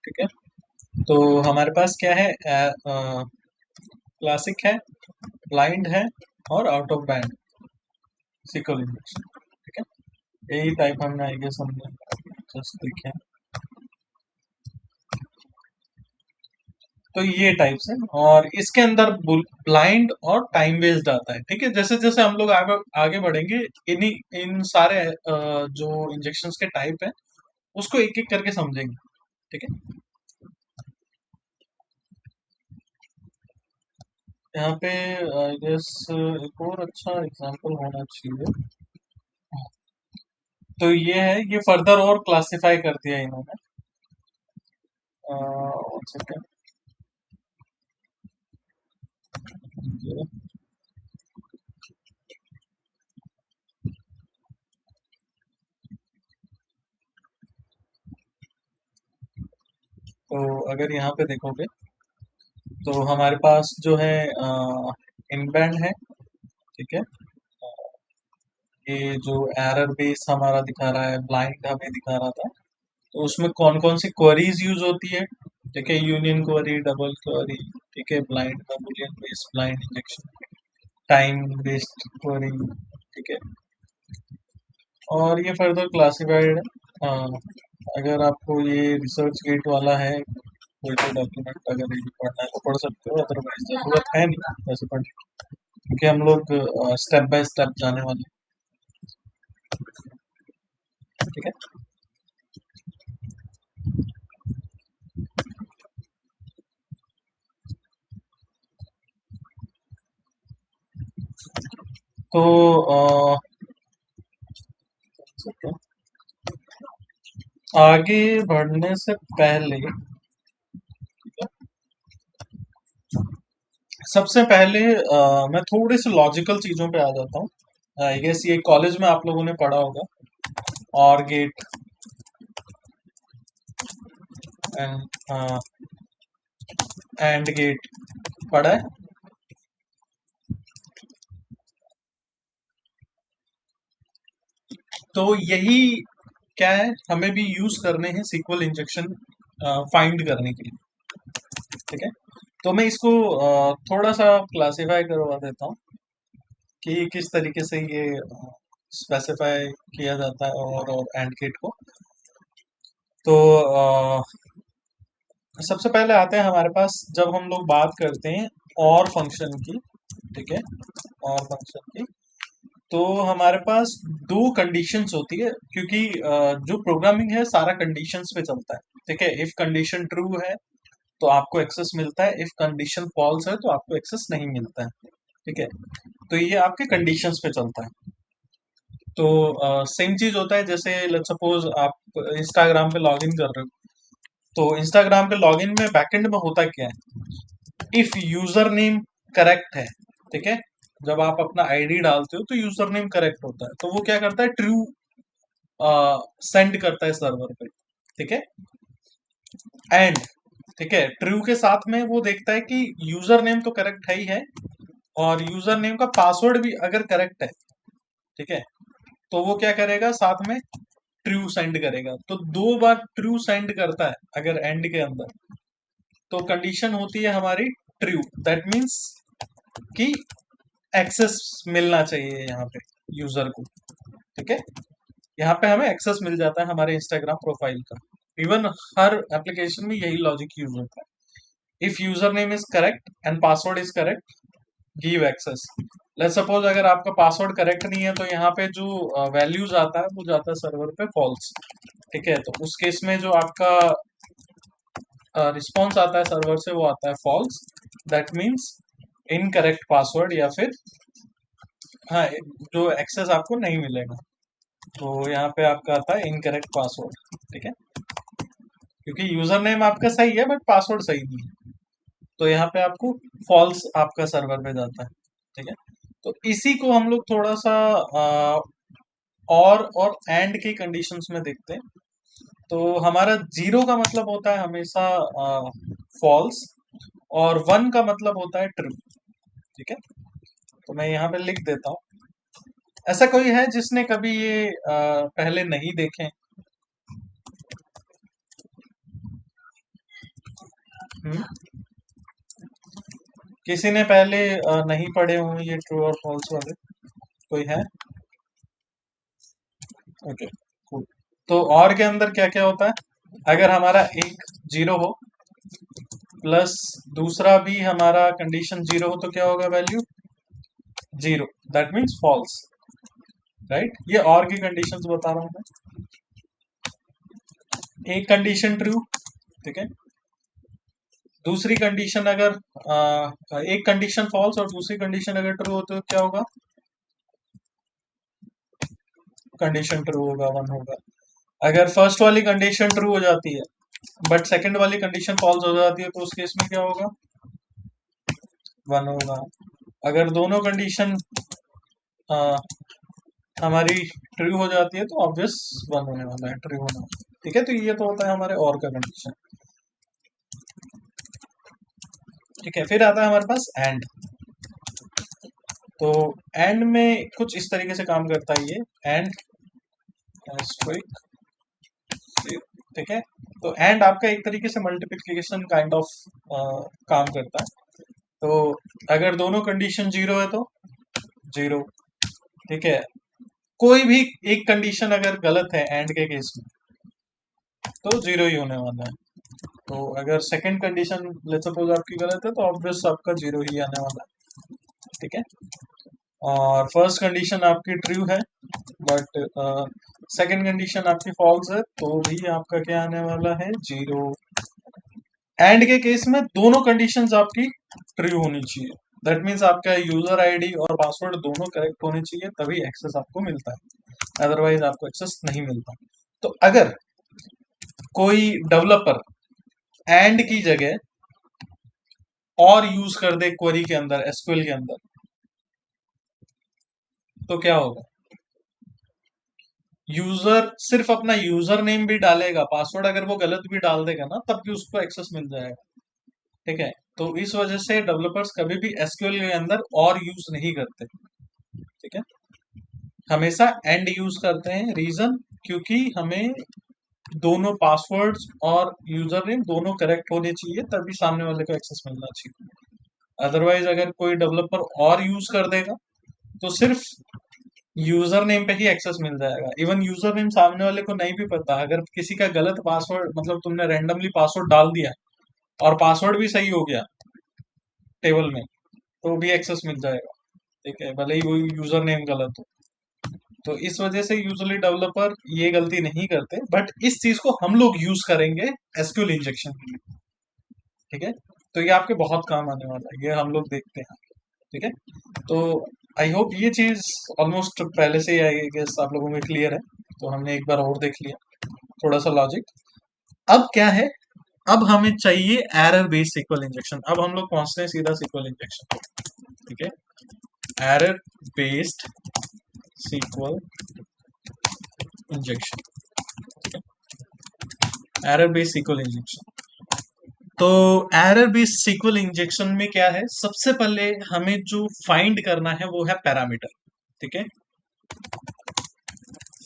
ठीक है। तो हमारे पास क्या है, क्लासिक है, ब्लाइंड है, और out of band SQL injection. ठीक है, यही टाइप हमने आई गेस हमने जस्ट देखे हैं। तो ये टाइप्स है, और इसके अंदर ब्लाइंड और टाइम बेस्ड आता है। ठीक है, जैसे जैसे हम लोग आगे आगे बढ़ेंगे, इन्हीं इन सारे जो इंजेक्शंस के टाइप है उसको एक एक करके समझेंगे। ठीक है, यहाँ पे आई गेस एक और अच्छा एग्जांपल होना चाहिए। तो ये है, ये फर्दर और क्लासिफाई कर दिया इन्होंने। One second. तो अगर यहाँ पे देखोगे तो हमारे पास जो है इनबैंड है। ठीक है, ये जो एरर बेस हमारा दिखा रहा है, ब्लाइंड हमें दिखा रहा था, तो उसमें कौन कौन सी क्वेरीज यूज होती है। ठीक है, यूनियन क्वेरी, डबल क्वेरी, ठीक है, ब्लाइंड का Boolean based blind injection, time based query. ठीक है, और ये फर्दर क्लासिफाइड है। हाँ, अगर आपको ये रिसर्च गेट वाला है कोई तो डॉक्यूमेंट, अगर ये पढ़ना है तो पढ़ सकते हो, अदरवाइज जरूरत है नहीं वैसे पढ़ने की, क्योंकि हम लोग स्टेप बाय स्टेप जाने वाले हैं। ठीक है, तो आगे बढ़ने से पहले, सबसे पहले मैं थोड़े से लॉजिकल चीजों पे आ जाता हूँ। आई गेस ये कॉलेज में आप लोगों ने पढ़ा होगा, और गेट एंड एंड गेट पढ़ा है। तो यही क्या है, हमें भी यूज करने हैं सीक्वल इंजेक्शन फाइंड करने के लिए। ठीक है, तो मैं इसको थोड़ा सा क्लासिफाई करवा देता हूँ कि किस तरीके से ये स्पेसिफाई किया जाता है और एंड गेट को। तो सबसे पहले आते हैं हमारे पास, जब हम लोग बात करते हैं और फंक्शन की। ठीक है, और फंक्शन की, तो हमारे पास दो कंडीशंस होती है, क्योंकि जो प्रोग्रामिंग है सारा कंडीशंस पे चलता है। ठीक है, इफ कंडीशन ट्रू है तो आपको एक्सेस मिलता है, इफ कंडीशन फॉल्स है तो आपको एक्सेस नहीं मिलता है। ठीक है, तो ये आपके कंडीशंस पे चलता है। तो सेम चीज होता है, जैसे लेट्स सपोज आप इंस्टाग्राम पे लॉगिन कर रहे हो, तो इंस्टाग्राम पे लॉगिन में बैकएंड में होता क्या है, इफ यूजर नेम करेक्ट है। ठीक है, जब आप अपना आईडी डालते हो तो यूजर नेम करेक्ट होता है, तो वो क्या करता है, ट्रू सेंड करता है सर्वर पे। ठीक है, एंड ठीक है, ट्रू के साथ में वो देखता है कि यूजर नेम तो करेक्ट है ही है, और यूजर नेम का पासवर्ड भी अगर करेक्ट है। ठीक है, तो वो क्या करेगा, साथ में ट्रू सेंड करेगा, तो दो बार ट्रू सेंड करता है अगर एंड के अंदर, तो कंडीशन होती है हमारी ट्रू। दैट मीन्स कि एक्सेस मिलना चाहिए यहाँ पे यूजर को। ठीक है, यहाँ पे हमें एक्सेस मिल जाता है हमारे इंस्टाग्राम प्रोफाइल का। इवन हर एप्लीकेशन में यही लॉजिक यूज होता है, if user name is correct and password is correct, give access. Let's suppose अगर आपका पासवर्ड करेक्ट नहीं है, तो यहाँ पे जो वैल्यूज आता है वो जाता है सर्वर पे फॉल्स। ठीक है, तो उस केस में जो आपका रिस्पॉन्स आता है सर्वर से वो आता है false. That means incorrect password, या फिर हाँ, जो एक्सेस आपको नहीं मिलेगा। तो यहाँ पे आपका आता है इनकरेक्ट पासवर्ड। ठीक है, क्योंकि यूजर नेम आपका सही है बट पासवर्ड सही नहीं है, तो यहाँ पे आपको फॉल्स आपका सर्वर पे जाता है। ठीक है, तो इसी को हम लोग थोड़ा सा और एंड की कंडीशंस में देखते हैं। तो हमारा जीरो का मतलब होता है हमेशा फॉल्स, और वन का मतलब होता है ट्रू। ठीक है, तो मैं यहाँ पे लिख देता हूँ। ऐसा कोई है जिसने कभी ये पहले नहीं देखे? हम्म, किसी ने पहले नहीं पढ़े हों ये ट्रू और फॉल्स वाले? कोई है? Okay, cool। तो और के अंदर क्या क्या होता है? अगर हमारा एक जीरो हो प्लस दूसरा भी हमारा कंडीशन जीरो हो तो क्या होगा value? Zero, that means false, right? ये और की कंडीशंस बता रहा हूं मैं। एक कंडीशन ट्रू, ठीक है। दूसरी कंडीशन अगर एक कंडीशन फॉल्स और दूसरी कंडीशन अगर ट्रू हो तो क्या होगा? कंडीशन ट्रू होगा, वन होगा। अगर फर्स्ट वाली कंडीशन ट्रू हो जाती है बट सेकंड वाली कंडीशन फॉल्स हो जाती है तो उस केस में क्या होगा? वन होगा। अगर दोनों कंडीशन हमारी ट्रू हो जाती है तो ऑब्वियस वन होने वाला है, ट्रू होने वाला है, ठीक है। तो ये तो होता है हमारे और का कंडीशन, ठीक है। फिर आता है हमारे पास एंड। तो एंड में कुछ इस तरीके से काम करता है ये एंड एस्ट्रिक, ठीक है। तो एंड आपका एक तरीके से मल्टीप्लिकेशन काइंड ऑफ काम करता है। तो अगर दोनों कंडीशन जीरो है तो जीरो, ठीक है। कोई भी एक कंडीशन अगर गलत है एंड के केस में तो जीरो ही होने वाला है। तो अगर सेकंड कंडीशन लेट्स सपोज आपकी गलत है तो ऑब्वियस आपका जीरो ही आने वाला है, ठीक है। और फर्स्ट कंडीशन आपकी ट्रू है बट सेकंड कंडीशन आपकी फॉल्स है तो भी आपका क्या आने वाला है? जीरो। एंड के केस में दोनों कंडीशंस आपकी ट्रू होनी चाहिए, दैट मीन्स आपका यूजर आईडी और पासवर्ड दोनों करेक्ट होने चाहिए तभी एक्सेस आपको मिलता है, अदरवाइज आपको एक्सेस नहीं मिलता। तो अगर कोई डेवलपर एंड की जगह और यूज कर दे क्वेरी के अंदर, एसक्यूएल के अंदर, तो क्या होगा? यूजर सिर्फ अपना यूजर नेम भी डालेगा, पासवर्ड अगर वो गलत भी डाल देगा ना तब भी उसको एक्सेस मिल जाएगा, ठीक है। तो इस वजह से डेवलपर्स कभी भी एसक्यूएल के अंदर और यूज नहीं करते, ठीक है। हमेशा एंड यूज करते हैं, रीजन क्योंकि हमें दोनों पासवर्ड्स और यूजर नेम दोनों करेक्ट होने चाहिए तभी सामने वाले को एक्सेस मिलना चाहिए। अदरवाइज अगर कोई डेवलपर और यूज कर देगा तो सिर्फ यूजर नेम पे ही एक्सेस मिल जाएगा। इवन यूजर नेम सामने वाले को नहीं भी पता, अगर किसी का गलत पासवर्ड मतलब तुमने रैंडमली पासवर्ड डाल दिया और पासवर्ड भी सही हो गया टेबल में तो भी एक्सेस मिल जाएगा, ठीक है, भले ही वो यूजर नेम गलत हो। तो इस वजह से यूजुअली डेवलपर ये गलती नहीं करते बट इस चीज को हम लोग यूज करेंगे एसक्यूएल इंजेक्शन के लिए, ठीक है। तो ये आपके बहुत काम आने वाला है, ये हम लोग देखते हैं, ठीक है। तो आई होप ये चीज ऑलमोस्ट पहले से ही आई गेस आप लोगों में क्लियर है। तो हमने एक बार और देख लिया थोड़ा सा लॉजिक। अब क्या है? अब हमें चाहिए एरर बेस्ड सीक्वल इंजेक्शन। अब हम लोग पहुंचते हैं सीधा सीक्वल इंजेक्शन, ठीक है। Error based SQL injection, error based SQL injection. तो एरर बेस्ड सीक्वल इंजेक्शन में क्या है? सबसे पहले हमें जो फाइंड करना है वो है पैरामीटर, ठीक है।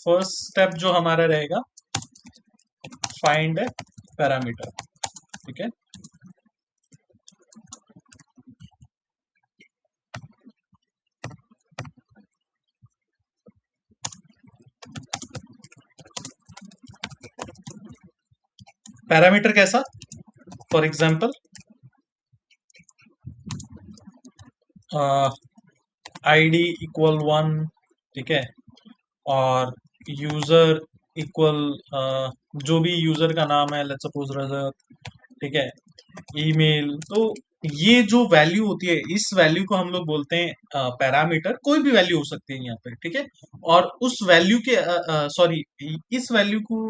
फर्स्ट स्टेप जो हमारा रहेगा फाइंड पैरामीटर, ठीक है। पैरामीटर कैसा? For example ID equal one, ठीक है। और यूजर इक्वल जो भी यूजर का नाम है, लेट्स सपोज रजत, ठीक है। ईमेल। तो ये जो वैल्यू होती है इस वैल्यू को हम लोग बोलते हैं पैरामीटर। कोई भी वैल्यू हो सकती है यहाँ पे, ठीक है। और उस वैल्यू के सॉरी इस वैल्यू को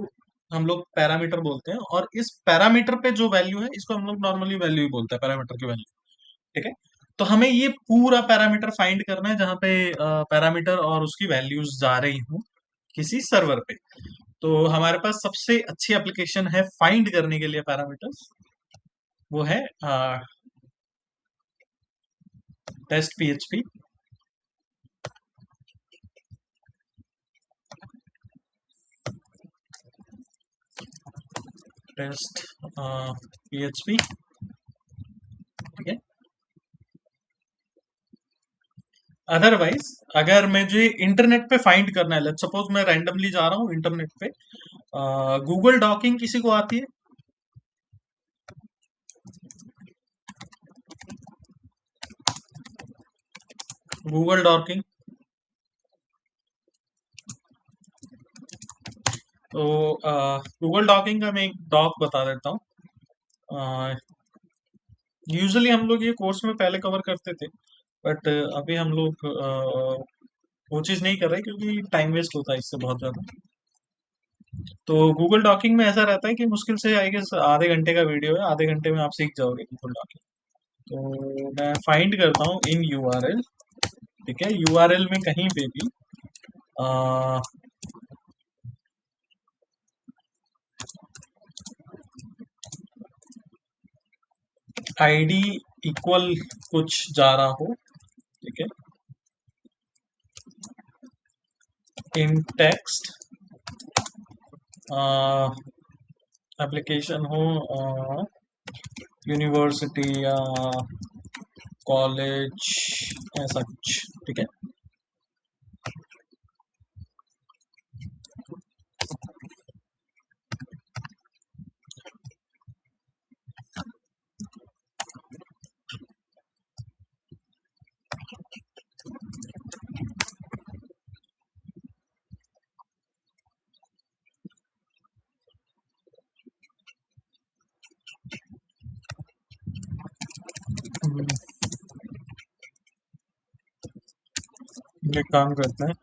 हम लोग पैरामीटर बोलते हैं और इस पैरामीटर पे जो वैल्यू है इसको हम लोग नॉर्मली वैल्यू ही बोलते हैं, पैरामीटर की वैल्यू, ठीक है। तो हमें ये पूरा पैरामीटर फाइंड करना है जहां पे पैरामीटर और उसकी वैल्यूज जा रही हूँ किसी सर्वर पे। तो हमारे पास सबसे अच्छी एप्लीकेशन है फाइंड करने के लिए पैरामीटर्स, वो है test PHP. Test PHP otherwise अगर मुझे इंटरनेट पे फाइंड करना है, लेट्स सपोज मैं रैंडमली जा रहा हूँ इंटरनेट पे, गूगल डॉकिंग किसी को आती है? गूगल डॉकिंग, तो गूगल डॉकिंग का मैं एक डॉक बता देता हूँ। यूजुअली हम लोग ये कोर्स में पहले कवर करते थे, बट अभी हम लोग वो चीज़ नहीं कर रहे क्योंकि टाइम वेस्ट होता है इससे बहुत ज़्यादा। तो गूगल डॉकिंग में ऐसा रहता है कि मुश्किल से आई गेस आधे घंटे का वीडियो है, आधे घंटे में आप सीख जाओगे गूगल डॉकिंग। तो मैं फाइंड करता हूँ इन यूआरएल। ठीक है, यूआरएल में कहीं पे भी आईडी इक्वल कुछ जा रहा हो, ठीक है, इन टेक्स्ट एप्लीकेशन हो, यूनिवर्सिटी या कॉलेज, ऐसा कुछ, ठीक है। हम्म, एक काम करते हैं,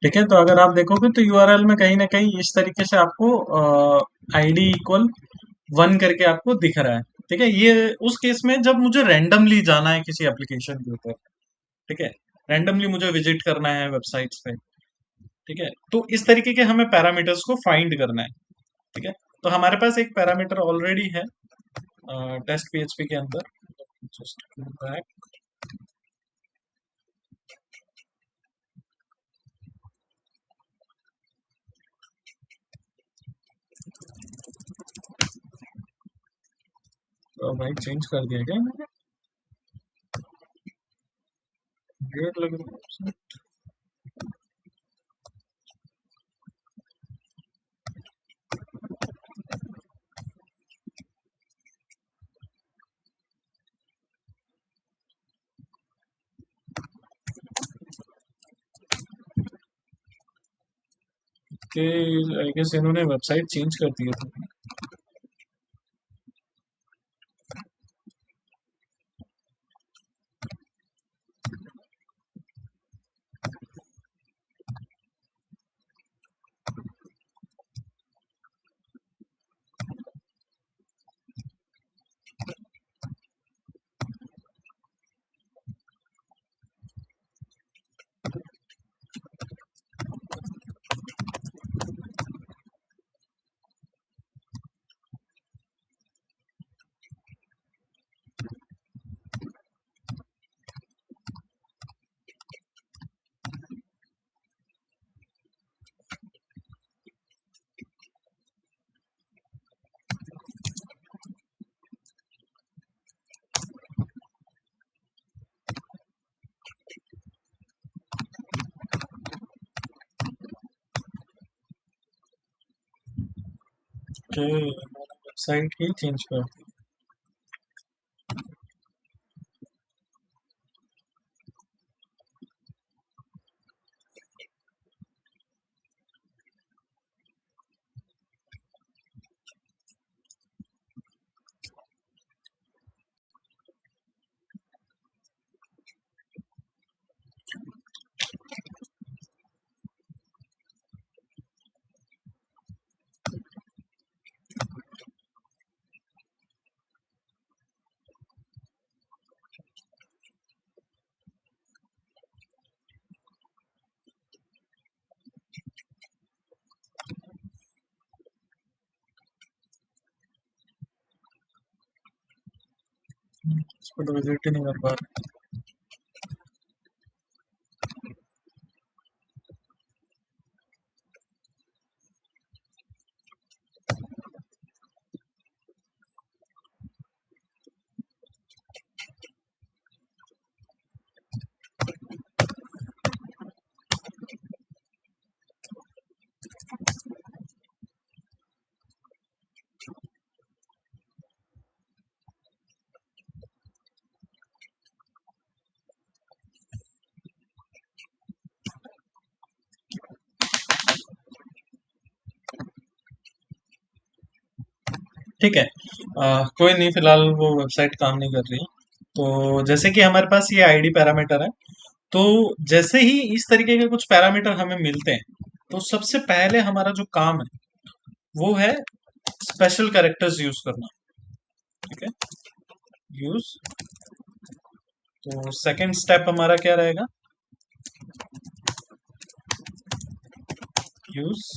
ठीक है। तो अगर आप देखोगे तो यूआरएल में कहीं ना कहीं इस तरीके से आपको आईडी इक्वल 1 करके आपको दिख रहा है। ठीक है, ये उस केस में जब मुझे रैंडमली जाना है किसी एप्लीकेशन के ऊपर, ठीक है, रैंडमली मुझे विजिट करना है वेबसाइट्स पे, ठीक है, तो इस तरीके के हमें पैरामीटर्स को फाइंड करना है। ठीक है, तो हमारे पास एक पैरामीटर ऑलरेडी है टेस्ट पीएचपी के अंदर। जस्ट बैक, तो भाई चेंज कर दिया क्या मैंने? वेट लग रहा है। कि आई गेस इन्होंने वेबसाइट चेंज कर दिया था। कि वेबसाइट ही चेंज कर दी। इस पर तो विजिट ही नहीं कर पा रहे। ठीक है, कोई नहीं, फिलहाल वो वेबसाइट काम नहीं कर रही है। तो जैसे कि हमारे पास ये आईडी पैरामीटर है, तो जैसे ही इस तरीके के कुछ पैरामीटर हमें मिलते हैं, तो सबसे पहले हमारा जो काम है वो है स्पेशल कैरेक्टर्स यूज करना। ठीक है, यूज। तो सेकंड स्टेप हमारा क्या रहेगा? Use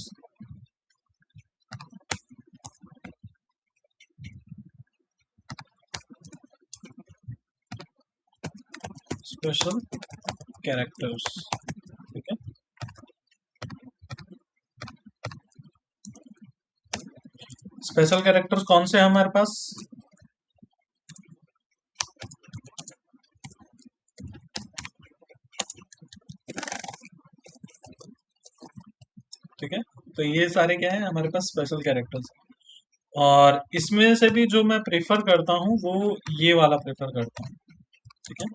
special characters. ठीक है, स्पेशल कैरेक्टर्स कौन से हैं हमारे पास? ठीक है, तो ये सारे क्या है हमारे पास? Special characters. और इसमें से भी जो मैं प्रेफर करता हूँ वो ये वाला प्रेफर करता हूँ। ठीक है,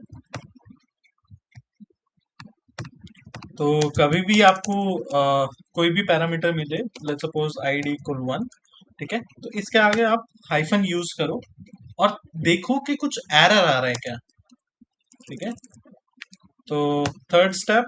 तो कभी भी आपको कोई भी पैरामीटर मिले, लेट्स सपोज आईडी इक्वल 1, ठीक है, तो इसके आगे आप हाइफन यूज करो और देखो कि कुछ एरर आ रहा है क्या। ठीक है, तो थर्ड स्टेप,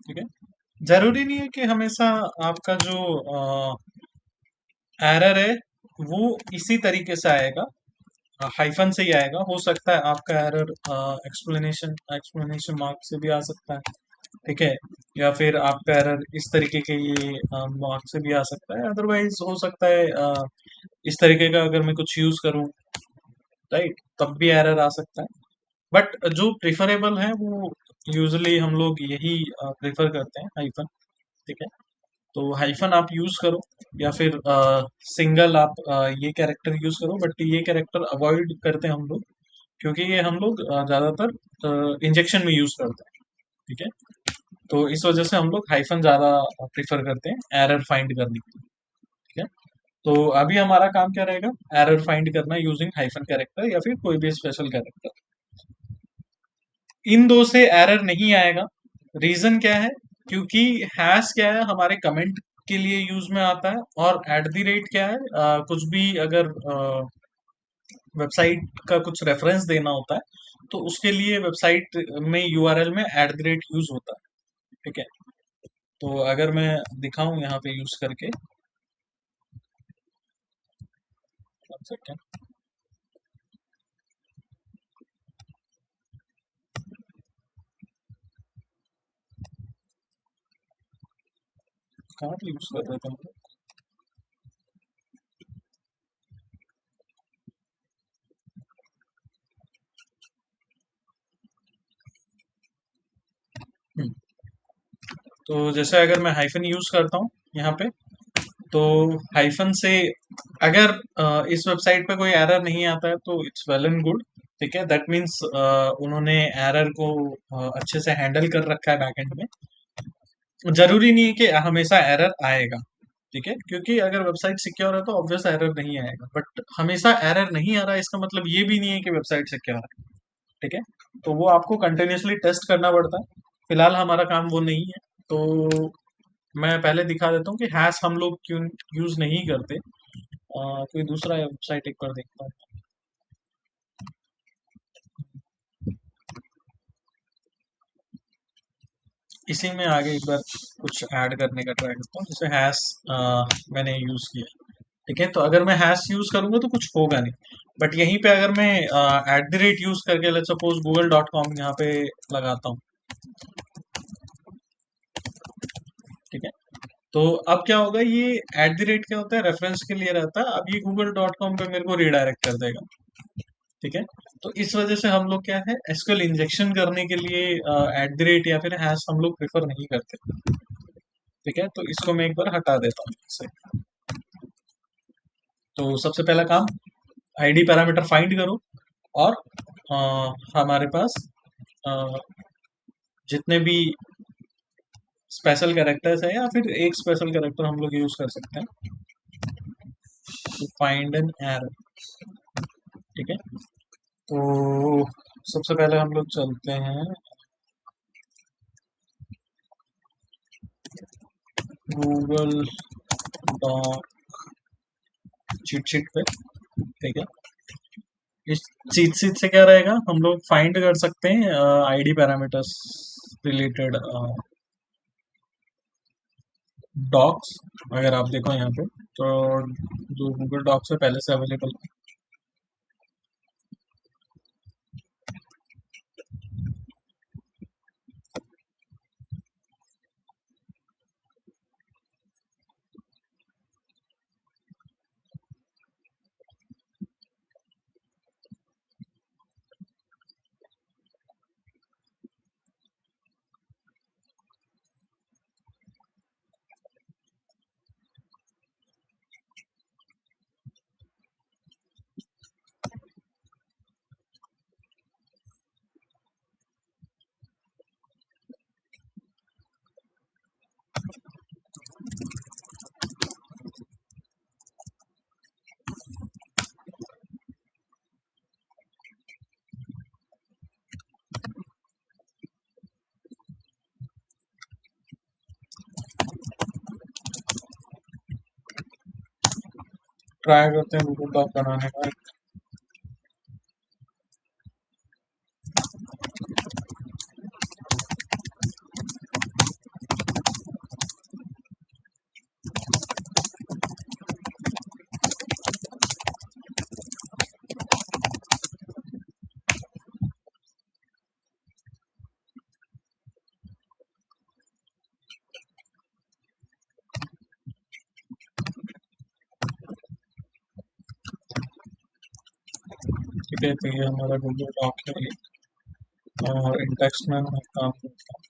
ठीक है, जरूरी नहीं है कि हमेशा आपका जो एरर है वो इसी तरीके से आएगा, हाइफन से ही आएगा। हो सकता है आपका एरर एक्सप्लेनेशन एक्सप्लेनेशन मार्क से भी आ सकता है। ठीक है, या फिर आपका एरर इस तरीके के ये मार्क से भी आ सकता है। अदरवाइज हो सकता है इस तरीके का अगर मैं कुछ यूज करूं, राइट, तब भी एरर आ सकता है। बट जो प्रिफरेबल है वो यूजली हम लोग यही प्रेफर करते हैं, हाइफन। ठीक है, तो हाइफन आप यूज करो, या फिर सिंगल आप ये कैरेक्टर यूज करो, बट ये कैरेक्टर अवॉइड करते हैं हम लोग, क्योंकि ये हम लोग ज्यादातर इंजेक्शन में यूज करते हैं। ठीक है, तो इस वजह से हम लोग हाइफन ज्यादा प्रीफर करते हैं एरर फाइंड करने के लिए। ठीक है, तो अभी हमारा काम क्या रहेगा? एरर फाइंड करना यूजिंग हाइफन कैरेक्टर या फिर कोई भी स्पेशल कैरेक्टर। इन दो से एरर नहीं आएगा। रीजन क्या है? क्योंकि हैश क्या है, हमारे कमेंट के लिए यूज में आता है, और एट द रेट क्या है, कुछ भी अगर वेबसाइट का कुछ रेफरेंस देना होता है तो उसके लिए वेबसाइट में यूआरएल में एट द रेट यूज होता है। ठीक है, तो अगर मैं दिखाऊं यहाँ पे यूज करके, one second, कहाँ पे यूज कर रहे थे हम लोग? हम्म, तो जैसे अगर मैं हाइफन यूज करता हूँ यहाँ पे, तो हाइफन से अगर इस वेबसाइट पे कोई एरर नहीं आता है तो इट्स वेल एंड गुड। ठीक है, दैट मीन्स उन्होंने एरर को अच्छे से हैंडल कर रखा है बैकएंड में। जरूरी नहीं है कि हमेशा एरर आएगा। ठीक है, क्योंकि अगर वेबसाइट सिक्योर है तो ऑब्वियस एरर नहीं आएगा, बट हमेशा एरर नहीं आ रहा है इसका मतलब ये भी नहीं है कि वेबसाइट सिक्योर है। ठीक है, तो वो आपको कंटिन्यूअसली टेस्ट करना पड़ता है। फिलहाल हमारा काम वो नहीं है, तो मैं पहले दिखा देता हूँ कि हैश हम लोग क्यों यूज नहीं करते। कोई दूसरा वेबसाइट एक बार देखता हूँ। इसी में आगे एक बार कुछ ऐड करने का ट्राई करता हूँ, जैसे हैश मैंने यूज किया। ठीक है, तो अगर मैं हैश यूज करूंगा तो कुछ होगा नहीं, बट यहीं पे अगर मैं एट द रेट यूज करके लेट्स सपोज google.com यहाँ पे लगाता हूँ। ठीक है, तो अब क्या होगा, ये एट द रेट क्या होता है, रेफरेंस के लिए रहता है, अब ये google.com पे मेरे को रिडायरेक्ट कर देगा। ठीक है, तो इस वजह से हम लोग क्या है, एसक्यूएल इंजेक्शन करने के लिए एट द रेट या फिर हैश हम लोग प्रेफर नहीं करते। ठीक है, तो इसको मैं एक बार हटा देता हूँ इससे। तो सबसे पहला काम, आईडी पैरामीटर फाइंड करो, और हमारे पास अ, जितने भी स्पेशल कैरेक्टर्स है या फिर एक स्पेशल कैरेक्टर हम लोग यूज कर सकते हैं, फाइंड एन एरर। ठीक है, तो सबसे पहले हम लोग चलते हैं गूगल डॉक चीट शीट पे। ठीक है, इस चीट शीट से क्या रहेगा, हम लोग फाइंड कर सकते हैं आईडी पैरामीटर्स रिलेटेड डॉक्स। अगर आप देखो यहाँ पे, तो जो गूगल डॉक्स है पहले से अवेलेबल है। ट्राई करते हैं गूगल डॉक बनाने का। ठीक है, तो ये हमारा गूगल डॉक है, और इंडेक्स में मैं काम करता हूँ।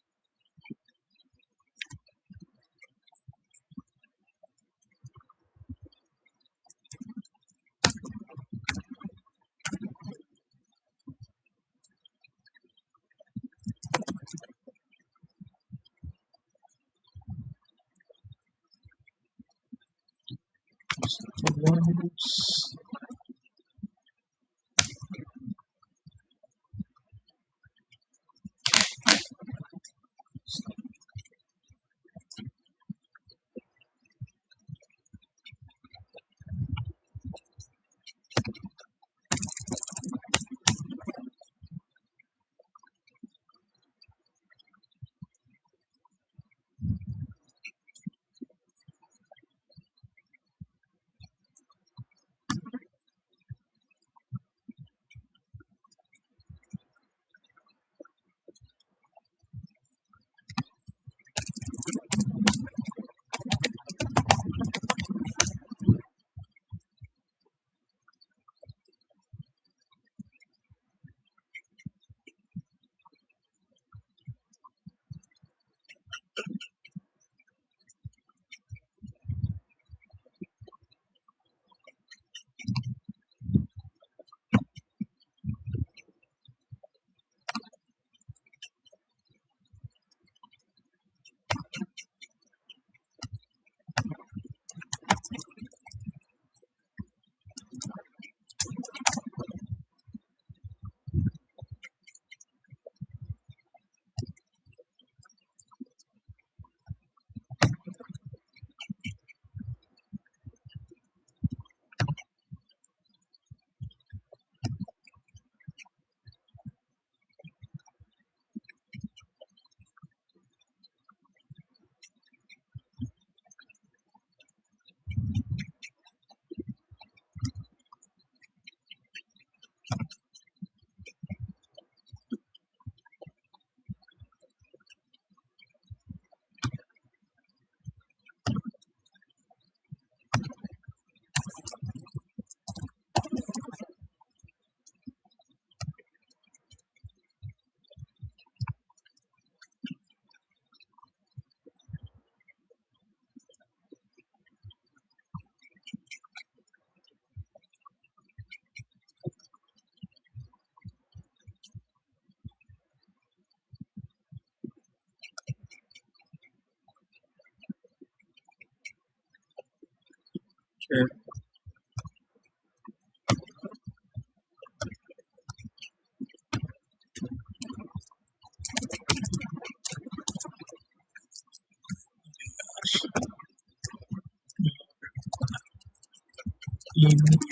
ओके।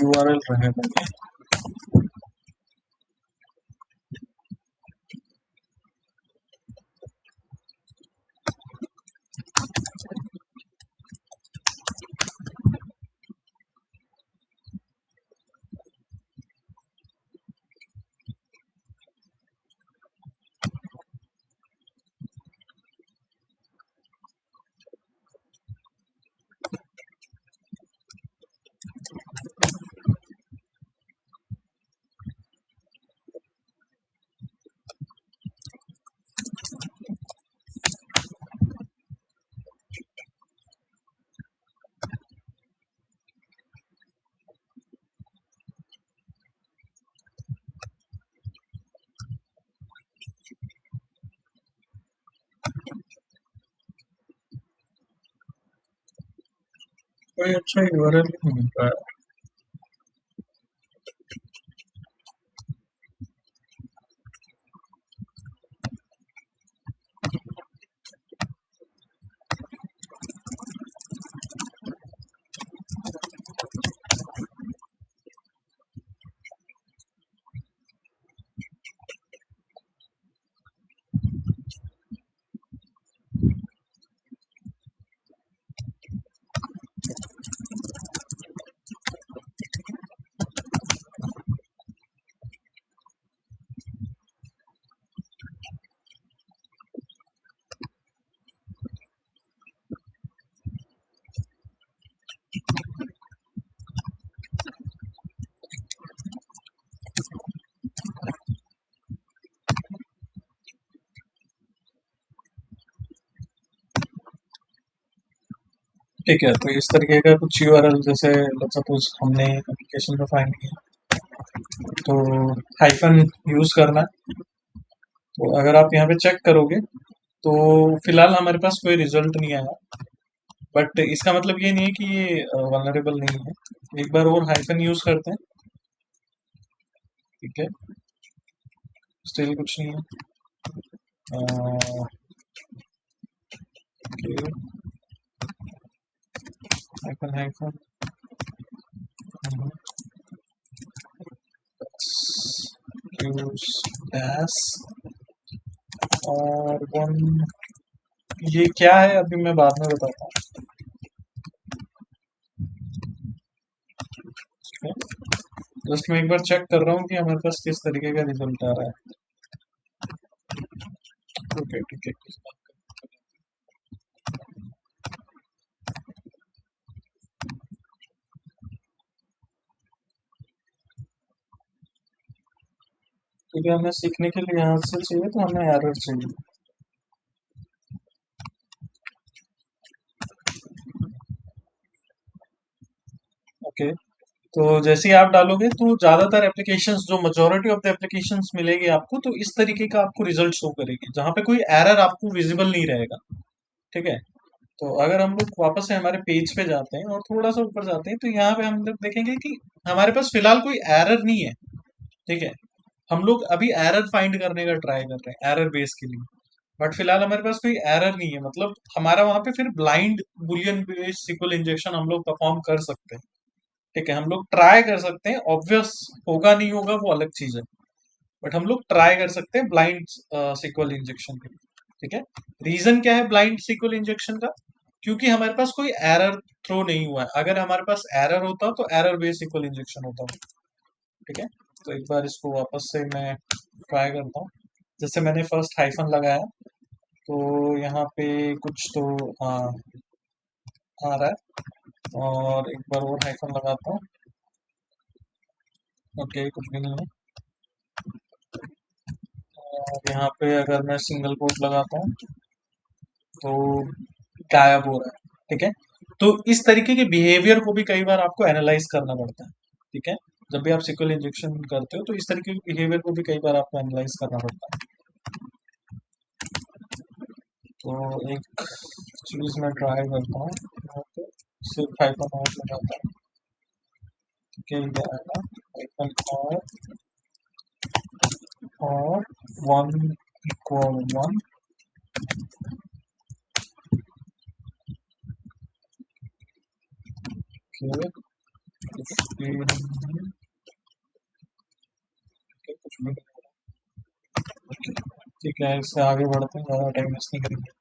यूआरएल रहेगा। कोई अच्छा यूआरएल नहीं मिल रहा है। ठीक है, तो इस तरीके का कुछ यूआरएल, जैसे लेट्स सपोज हमने एप्लीकेशन में फाइंड किया, तो हाइफन यूज करना है। तो अगर आप यहाँ पे चेक करोगे तो फिलहाल हमारे पास कोई रिजल्ट नहीं आया, बट इसका मतलब ये नहीं है कि ये वल्नरेबल नहीं है। एक बार और हाइफन यूज करते हैं। ठीक है, स्टिल कुछ नहीं है। हाइफन हाइफन यूज डैश और वन। ये क्या है अभी मैं बाद में बताता हूँ। जस्ट मैं एक बार चेक कर रहा हूँ कि हमारे पास किस तरीके का रिजल्ट आ रहा है। ओके ठीक है, क्योंकि हमें सीखने के लिए यहाँ से चाहिए तो हमें एरर चाहिए। ओके, तो जैसे ही आप डालोगे तो ज्यादातर एप्लीकेशंस, जो मेजोरिटी ऑफ द एप्लीकेशंस मिलेगी आपको, तो इस तरीके का आपको रिजल्ट शो करेगी जहां पे कोई एरर आपको विजिबल नहीं रहेगा। ठीक है, तो अगर हम लोग वापस से हमारे पेज पे जाते हैं और थोड़ा सा ऊपर जाते हैं तो यहाँ पे हम लोग देखेंगे कि हमारे पास फिलहाल कोई एरर नहीं है। ठीक है, हम लोग अभी एरर फाइंड करने का ट्राई कर रहे हैं एरर बेस के लिए, बट फिलहाल हमारे पास कोई एरर नहीं है। मतलब हमारा वहां पे फिर blind boolean based SQL injection हम लोग परफॉर्म कर सकते हैं। ठीक है, हम लोग ट्राई कर सकते हैं। ऑब्वियस होगा नहीं होगा वो अलग चीज है, बट हम लोग ट्राई कर सकते हैं ब्लाइंड सिक्वल इंजेक्शन के लिए। ठीक है, रीजन क्या है ब्लाइंड सिक्वल इंजेक्शन का? क्योंकि हमारे पास कोई एरर थ्रो नहीं हुआ है। अगर हमारे पास एरर होता तो एरर बेस्ड सिक्वल इंजेक्शन होता। ठीक है, तो एक बार इसको वापस से मैं ट्राई करता हूँ। जैसे मैंने फर्स्ट हाइफन लगाया तो यहाँ पे कुछ तो हाँ आ रहा है, और एक बार और हाइफन लगाता हूँ। ओके, कुछ भी नहीं है। और यहाँ पे अगर मैं सिंगल कोट लगाता हूँ तो गायब हो रहा है। ठीक है, तो इस तरीके के बिहेवियर को भी कई बार आपको एनालाइज करना पड़ता है। ठीक है, जब भी आप सिक्वल इंजेक्शन करते हो तो इस तरीके के बिहेवियर को भी कई बार आपको एनालाइज करना पड़ता है। तो एक चीज मैं ट्राई करता हूँ, यहाँ पे सिर्फ हाइपन आउट लगाता हूँ। के लिए आएगा हाइफन और वन इक्वल वन के कुछ भी ठीक है। इससे आगे बढ़ते हैं, ज़्यादा टाइम वेस्ट नहीं करेंगे।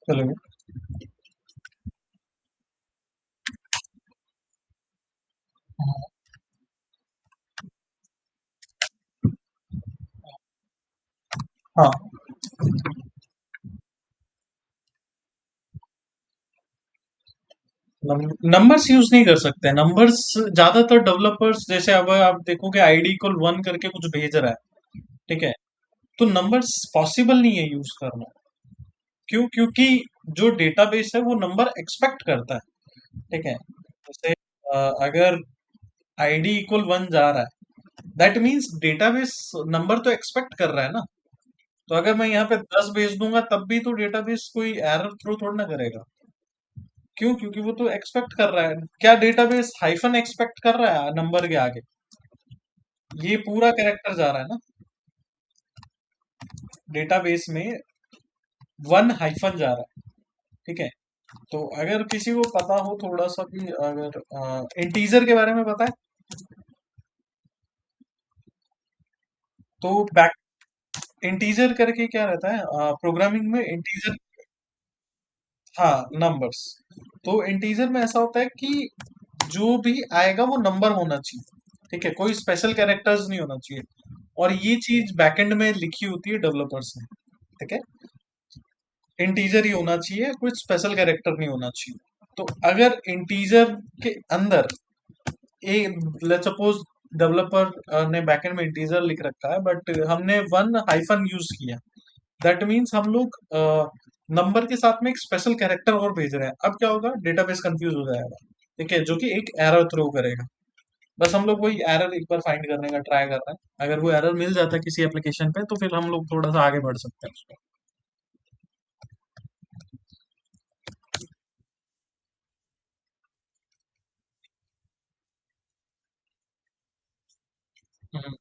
चलो। हाँ, नंबर्स यूज नहीं कर सकते। नंबर्स ज्यादातर डेवलपर्स, जैसे अब आप देखोगे आईडी इक्वल वन करके कुछ भेज रहा है, ठीक है, तो नंबर्स पॉसिबल नहीं है यूज करना। क्यों? क्योंकि जो डेटाबेस है वो नंबर एक्सपेक्ट करता है, ठीक है। जैसे अगर आईडी इक्वल वन जा रहा है, दैट मीन्स डेटाबेस नंबर तो एक्सपेक्ट कर रहा है ना। तो अगर मैं यहाँ पे 10 भेज दूंगा तब भी तो डेटाबेस कोई एरर थ्रो थोड़ा ना करेगा। क्यों? क्योंकि वो तो एक्सपेक्ट कर रहा है। क्या डेटाबेस हाइफन एक्सपेक्ट कर रहा है नंबर के आगे? ये पूरा कैरेक्टर जा रहा है ना डेटाबेस में, वन हाइफन जा रहा है, ठीक है। तो अगर किसी को पता हो थोड़ा सा भी, अगर इंटीजर के बारे में पता है, तो बैक इंटीजर करके क्या रहता है प्रोग्रामिंग में इंटीजर। हाँ, नंबर्स। तो इंटीजर में ऐसा होता है कि जो भी आएगा वो नंबर होना चाहिए, ठीक है, कोई स्पेशल कैरेक्टर्स नहीं होना चाहिए। और ये चीज बैकएंड में लिखी होती है डेवलपर्स ने, ठीक है। इंटीजर ही होना चाहिए, कोई स्पेशल कैरेक्टर नहीं होना चाहिए। तो अगर इंटीजर के अंदर ए लेट्स सपोज डेवलपर ने बैकएंड में इंटीजर लिख रखा है बट हमने वन हाइफन यूज किया, दैट मीन्स हम लोग नंबर के साथ में एक स्पेशल कैरेक्टर और भेज रहे हैं। अब क्या होगा, डेटाबेस कंफ्यूज हो जाएगा, ठीक है, जो कि एक एरर थ्रो करेगा। बस हम लोग वही एरर एक बार फाइंड करने का ट्राई कर रहे हैं। अगर वो एरर मिल जाता है किसी एप्लीकेशन पे तो फिर हम लोग थोड़ा सा आगे बढ़ सकते हैं उसमें। हम्म।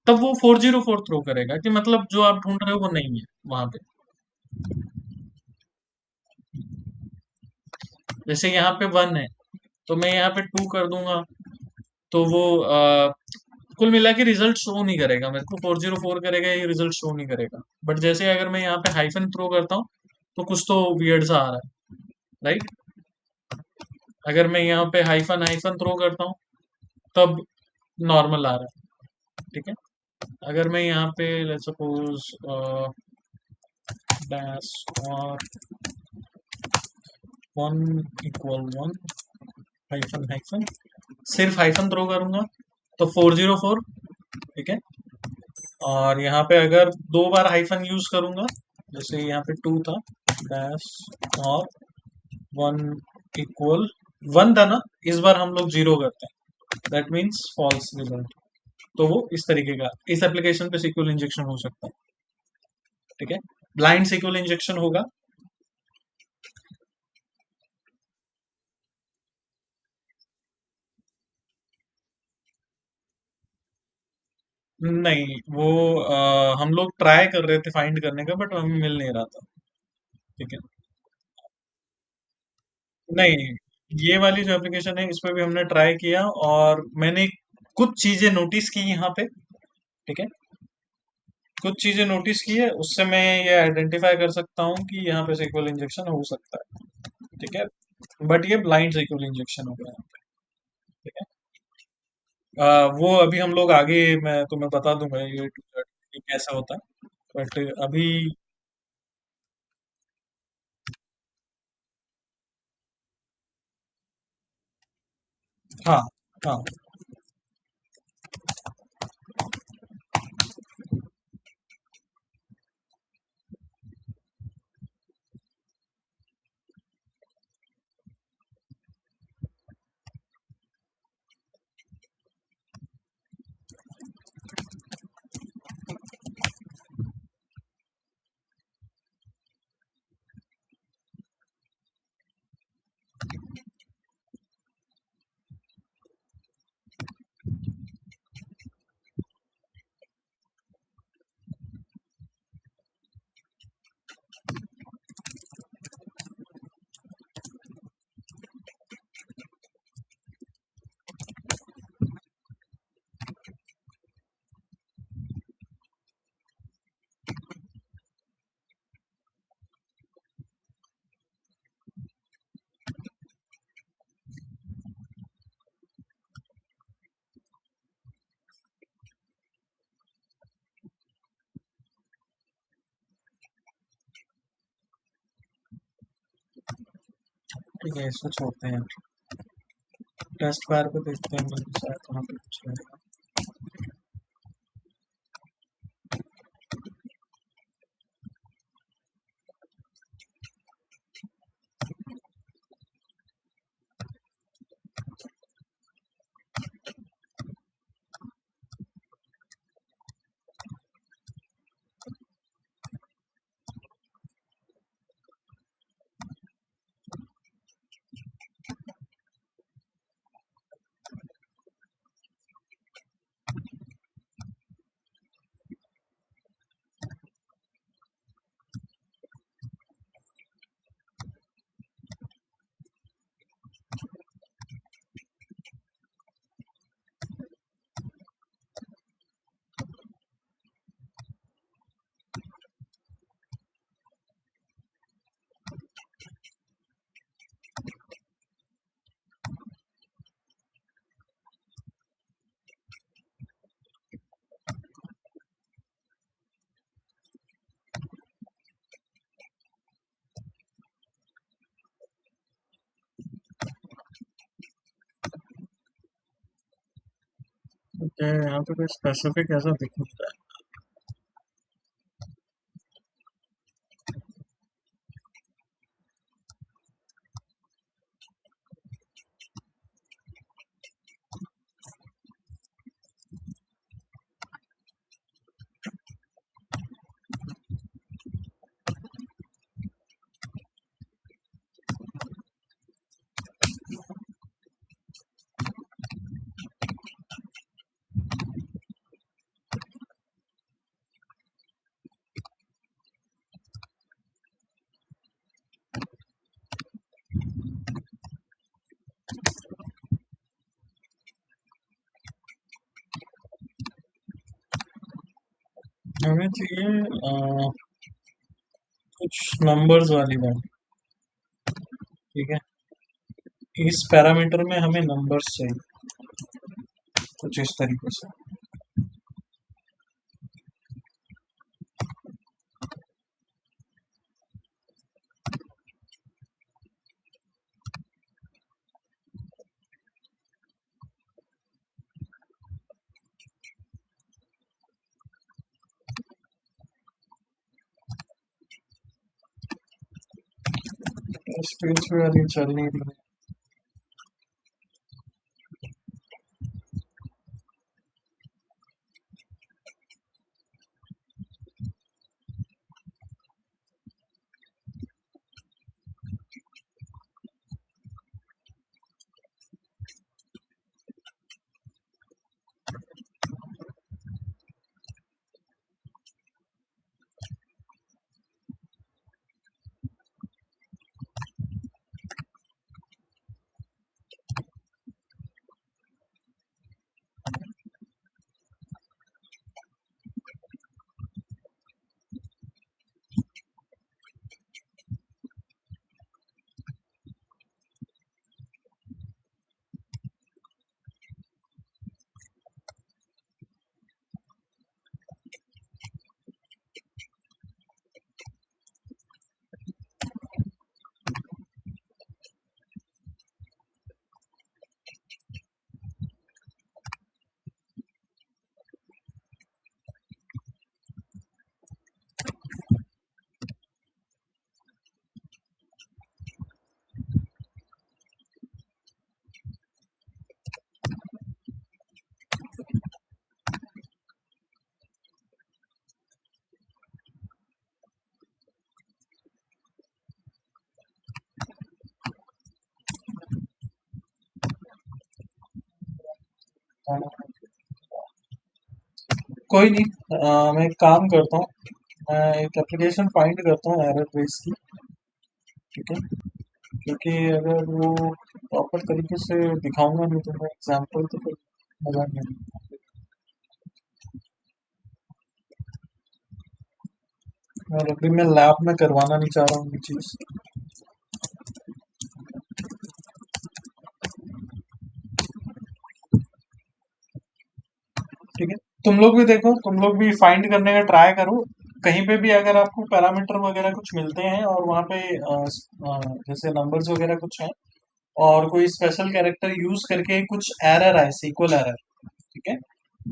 तब वो 404 थ्रो करेगा कि मतलब जो आप ढूंढ रहे हो वो नहीं है वहां पे। जैसे यहाँ पे वन है, तो मैं यहाँ पे टू कर दूंगा, तो वो कुल मिला के रिजल्ट शो नहीं करेगा मेरे को, 404 करेगा, ये रिजल्ट शो नहीं करेगा। बट जैसे अगर मैं यहाँ पे हाइफन थ्रो करता हूँ तो कुछ तो वियर्ड सा आ रहा है, राइट। अगर मैं यहाँ पे हाइफन हाइफन थ्रो करता हूँ तब नॉर्मल आ रहा है, ठीक है। अगर मैं यहाँ पे लेट्स सपोज डैश और one equal one hyphen hyphen, सिर्फ हाइफन थ्रो करूंगा तो 404, ठीक है। और यहाँ पे अगर दो बार हाइफन यूज करूंगा, जैसे यहाँ पे टू था, डैश और वन इक्वल वन था ना, इस बार हम लोग जीरो करते हैं, दैट मीन्स फॉल्स रिजल्ट। तो वो इस तरीके का इस एप्लीकेशन पे सीक्वल इंजेक्शन हो सकता है, ठीक है। ब्लाइंड सीक्वल इंजेक्शन होगा। नहीं, वो हम लोग ट्राई कर रहे थे फाइंड करने का बट हमें मिल नहीं रहा था, ठीक है। नहीं, ये वाली जो एप्लीकेशन है इस पे भी हमने ट्राई किया और मैंने कुछ चीजें नोटिस की यहाँ पे, ठीक है। कुछ चीजें नोटिस की है, उससे मैं ये आइडेंटिफाई कर सकता हूँ कि यहाँ पे सीक्वल इंजेक्शन हो सकता है, ठीक है। बट ये ब्लाइंड सीक्वल इंजेक्शन हो गया, ठीक है। वो अभी हम लोग आगे मैं तुम्हें बता दूंगा ये टू जेड ये कैसा होता है, बट अभी। हाँ, हाँ, ठीक है, इसको छोड़ते हैं। टेस्ट फायर पे देखते हैं, शायद वहाँ पे कुछ रहेगा। ठीक है, यहाँ पे कोई स्पेसिफिक ऐसा दिख नहीं रहा है। हमें चाहिए कुछ नंबर्स वाली बात। ठीक है, इस पैरामीटर में हमें नंबर्स चाहिए कुछ इस तरीके से। स्पेस पे वाली चल नहीं रही। कोई नहीं, मैं एक काम करता हूँ। मैं एक एप्लीकेशन फाइंड करता हूँ एरर बेस की। ठीक है, क्योंकि अगर वो प्रॉपर तरीके से दिखाऊंगा नहीं तो मैं एग्जाम्पल तो फिर मजा नहीं आएगा। और अभी मैं लैब में करवाना नहीं चाह रहा हूँ ये चीज़। ठीक है, तुम लोग भी देखो, तुम लोग भी फाइंड करने का ट्राई करो। कहीं पे भी अगर आपको पैरामीटर वगैरह कुछ मिलते हैं और वहाँ पे जैसे नंबर्स वगैरह कुछ हैं और कोई स्पेशल कैरेक्टर यूज करके कुछ एरर आए, सीक्वल एरर, ठीक है,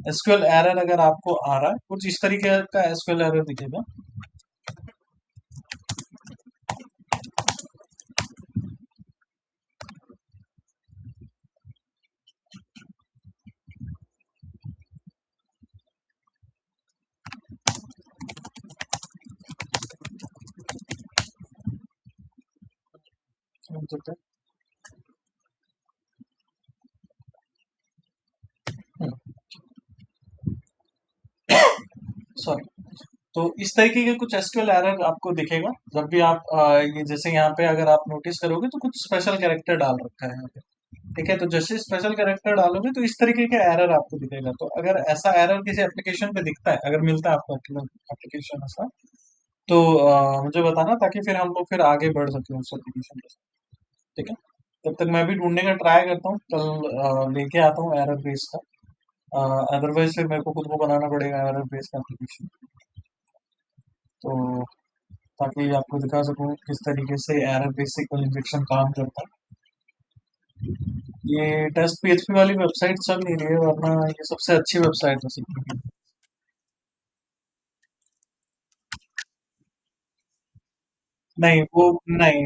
एसक्यूएल एरर अगर आपको आ रहा है कुछ इस तरीके का एसक्यूएल एरर दिखेगा। सॉरी। तो इस तरीके के कुछ एसक्यूएल एरर आपको दिखेगा जब भी आप ये जैसे यहाँ पे अगर आप नोटिस करोगे तो कुछ स्पेशल कैरेक्टर डाल रखा है यहाँ पे, ठीक है, तो जैसे स्पेशल कैरेक्टर डालोगे तो इस तरीके का एरर आपको दिखेगा। तो अगर ऐसा एरर किसी एप्लीकेशन पे दिखता है, अगर मिलता है आपको एप्लीकेशन ऐसा, तो मुझे बताना ताकि फिर हम लोग फिर आगे बढ़ सकें उस एप्लीकेशन के साथ, ठीक है। तब तक मैं भी ढूंढने का ट्राई करता हूँ, कल लेके आता हूँ एरर बेस का, अदरवाइज फिर मेरे को खुद को बनाना पड़ेगा एरर बेस का एप्लीकेशन, तो ताकि आपको दिखा सकूं किस तरीके से एरर बेस सिक्वल इंजेक्शन काम करता है। ये टेस्ट पीएचपी वाली वेबसाइट चल नहीं रही है, वरना ये सबसे अच्छी वेबसाइट है सीखने की। नहीं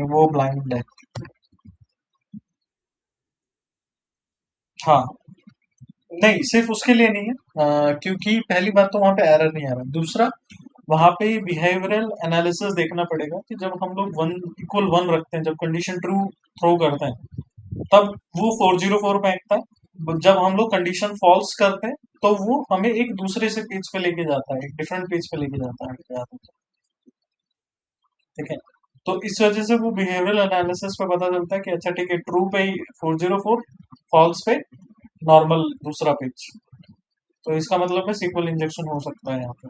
वो ब्लाइंड है। हाँ, नहीं सिर्फ उसके लिए नहीं है, क्योंकि पहली बात तो वहां पे एरर नहीं आ रहा, दूसरा वहां पे बिहेवियरल एनालिसिस देखना पड़ेगा कि जब हम लोग वन इक्वल वन रखते हैं, जब कंडीशन ट्रू थ्रो करते हैं तब वो 404 फेंकता है, जब हम लोग कंडीशन फॉल्स करते हैं तो वो हमें एक दूसरे से पेज पे लेके जाता है, एक डिफरेंट पेज पे लेके जाता है याद हो तो, ठीक है। तो इस वजह से वो बिहेवियरल एनालिसिस पे पता चलता है कि अच्छा ठीक है, ट्रू पे 404, फॉल्स पे नॉर्मल दूसरा पेज, तो इसका मतलब है सीक्वल इंजेक्शन हो सकता है यहाँ पे।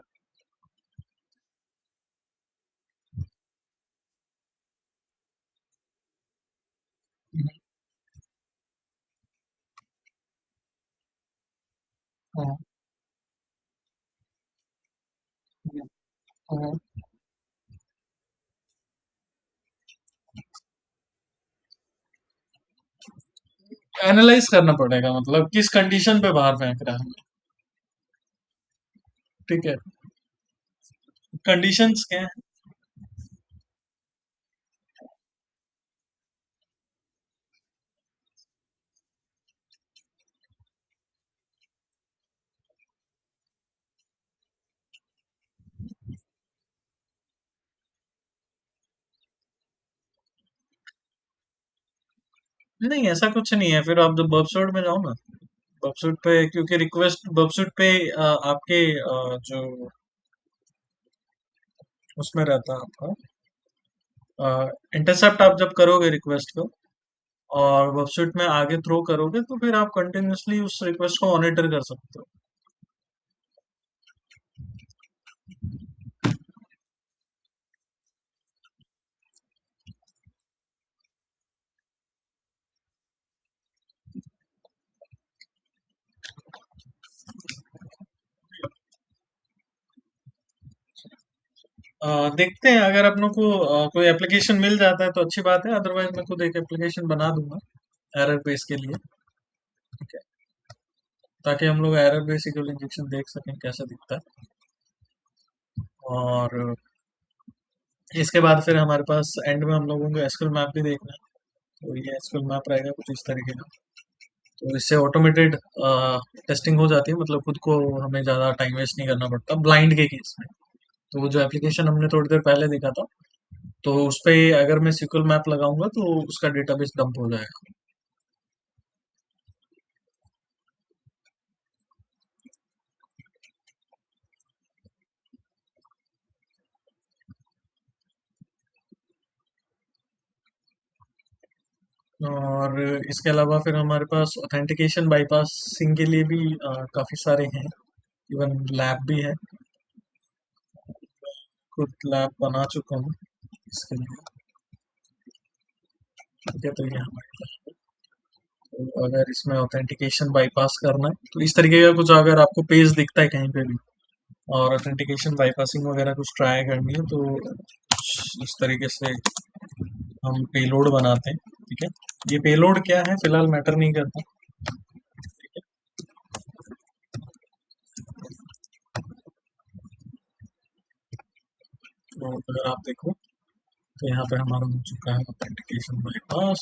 एनालाइज करना पड़ेगा, मतलब किस कंडीशन पे बाहर फेंक रहा है, ठीक है, कंडीशंस क्या है। नहीं ऐसा कुछ नहीं है, फिर आप जब बबसोड में जाओ ना, बबसूट पे, क्योंकि रिक्वेस्ट बबसूट पे आपके जो उसमें रहता है आपका इंटरसेप्ट, आप जब करोगे रिक्वेस्ट को और बबसूट में आगे थ्रो करोगे तो फिर आप कंटिन्यूअसली उस रिक्वेस्ट को मॉनिटर कर सकते हो। देखते हैं, अगर अपनों को कोई एप्लीकेशन मिल जाता है तो अच्छी बात है, अदरवाइज मैं खुद एक एप्लीकेशन बना दूंगा एरर बेस के लिए, ठीक है, ताकि हम लोग एरर बेस इक्वल इंजेक्शन देख सकें कैसा दिखता है। और इसके बाद फिर हमारे पास एंड में हम लोगों को एसक्यूएल मैप भी देखना है, तो ये एसक्यूएल मैप रहेगा कुछ इस तरीके का। तो इससे ऑटोमेटेड टेस्टिंग हो जाती है, मतलब खुद को हमें ज़्यादा टाइम वेस्ट नहीं करना पड़ता ब्लाइंड के केस में। तो वो जो एप्लीकेशन हमने थोड़ी देर पहले देखा था, तो उस पे अगर मैं सिक्वल मैप लगाऊंगा तो उसका डेटाबेस डंप हो जाएगा। और इसके अलावा फिर हमारे पास ऑथेंटिकेशन बाईपासिंग के लिए भी काफ़ी सारे हैं, इवन लैब भी है, खुद लैब बना चुका हूँ इसके लिए, ठीक है। तो ये हमारे, तो अगर इसमें ऑथेंटिकेशन बाईपास करना है तो इस तरीके का कुछ अगर आपको पेज दिखता है कहीं पे भी, और ऑथेंटिकेशन बाईपासिंग वगैरह कुछ ट्राई करनी है तो इस तरीके से हम पेलोड बनाते हैं। ठीक है, ये पेलोड क्या है फिलहाल मैटर नहीं करता। तो अगर आप देखो तो यहाँ पे हमारा हो चुका है ऑथेंटिकेशन बाईपास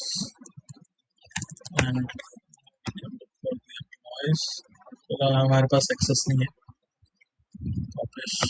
एंड वॉइस। फिलहाल हमारे पास एक्सेस नहीं है वापस।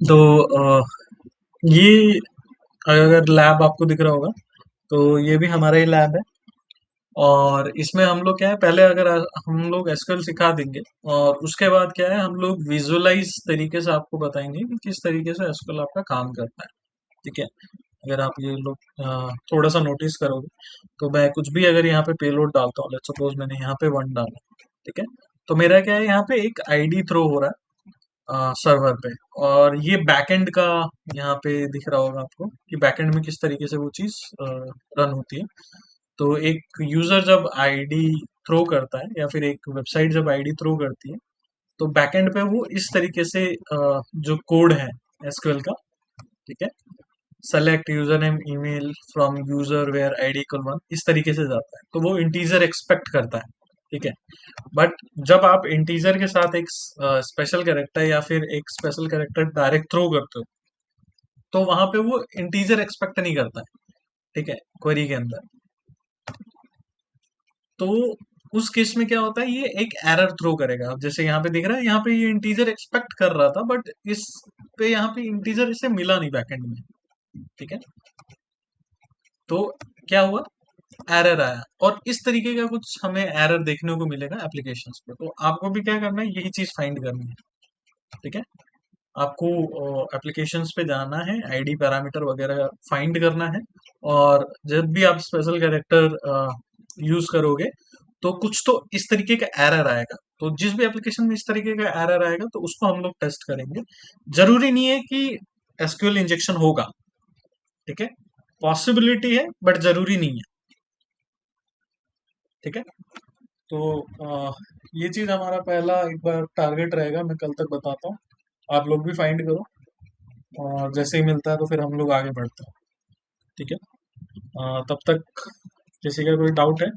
तो ये अगर लैब आपको दिख रहा होगा तो ये भी हमारा ही लैब है। और इसमें हम लोग क्या है, पहले अगर हम लोग एसक्यूएल सिखा देंगे और उसके बाद क्या है हम लोग विजुअलाइज तरीके से आपको बताएंगे कि किस तरीके से एसक्यूएल आपका काम करता है। ठीक है, अगर आप ये लोग थोड़ा सा नोटिस करोगे तो मैं कुछ भी अगर यहाँ पे पेलोड डालता हूँ, लेट्स सपोज मैंने यहाँ पे 1 डाला। ठीक है, तो मेरा क्या है यहाँ पे एक आईडी थ्रो हो रहा है सर्वर पे। और ये बैकएंड का यहाँ पे दिख रहा होगा आपको कि बैकएंड में किस तरीके से वो चीज रन होती है। तो एक यूजर जब आईडी थ्रो करता है या फिर एक वेबसाइट जब आईडी थ्रो करती है तो बैकएंड पे वो इस तरीके से जो कोड है एसक्यूएल का, ठीक है, select user name email from user where ID equal 1, इस तरीके से जाता है तो वो इंटीजर एक्सपेक्ट करता है। ठीक है, बट जब आप इंटीजर के साथ एक स्पेशल कैरेक्टर या फिर एक स्पेशल कैरेक्टर डायरेक्ट थ्रो करते हो तो वहां पे वो इंटीजर एक्सपेक्ट नहीं करता है। ठीक है, क्वेरी के अंदर। तो उस केस में क्या होता है, ये एक एरर थ्रो करेगा। अब जैसे यहाँ पे दिख रहा है, यहाँ पे ये इंटीजर एक्सपेक्ट कर रहा था बट इस पे यहाँ पे इंटीजर इसे मिला नहीं बैकएंड में। ठीक है, तो क्या हुआ, एरर आया। और इस तरीके का कुछ हमें एरर देखने को मिलेगा एप्लीकेशंस पे। तो आपको भी क्या करना है, यही चीज फाइंड करनी है। ठीक है, आपको एप्लीकेशंस पे जाना है, आईडी पैरामीटर वगैरह फाइंड करना है। और जब भी आप स्पेशल कैरेक्टर यूज करोगे तो कुछ तो इस तरीके का एरर आएगा। तो जिस भी एप्लीकेशन में इस तरीके का एरर आएगा तो उसको हम लोग टेस्ट करेंगे। जरूरी नहीं है कि एसक्यूएल इंजेक्शन होगा। ठीक है, पॉसिबिलिटी है बट जरूरी नहीं है। ठीक है, तो ये चीज हमारा पहला एक बार टारगेट रहेगा, मैं कल तक बताता हूँ। आप लोग भी फाइंड करो और जैसे ही मिलता है तो फिर हम लोग आगे बढ़ते हैं। ठीक है, तब तक किसी का कोई डाउट है?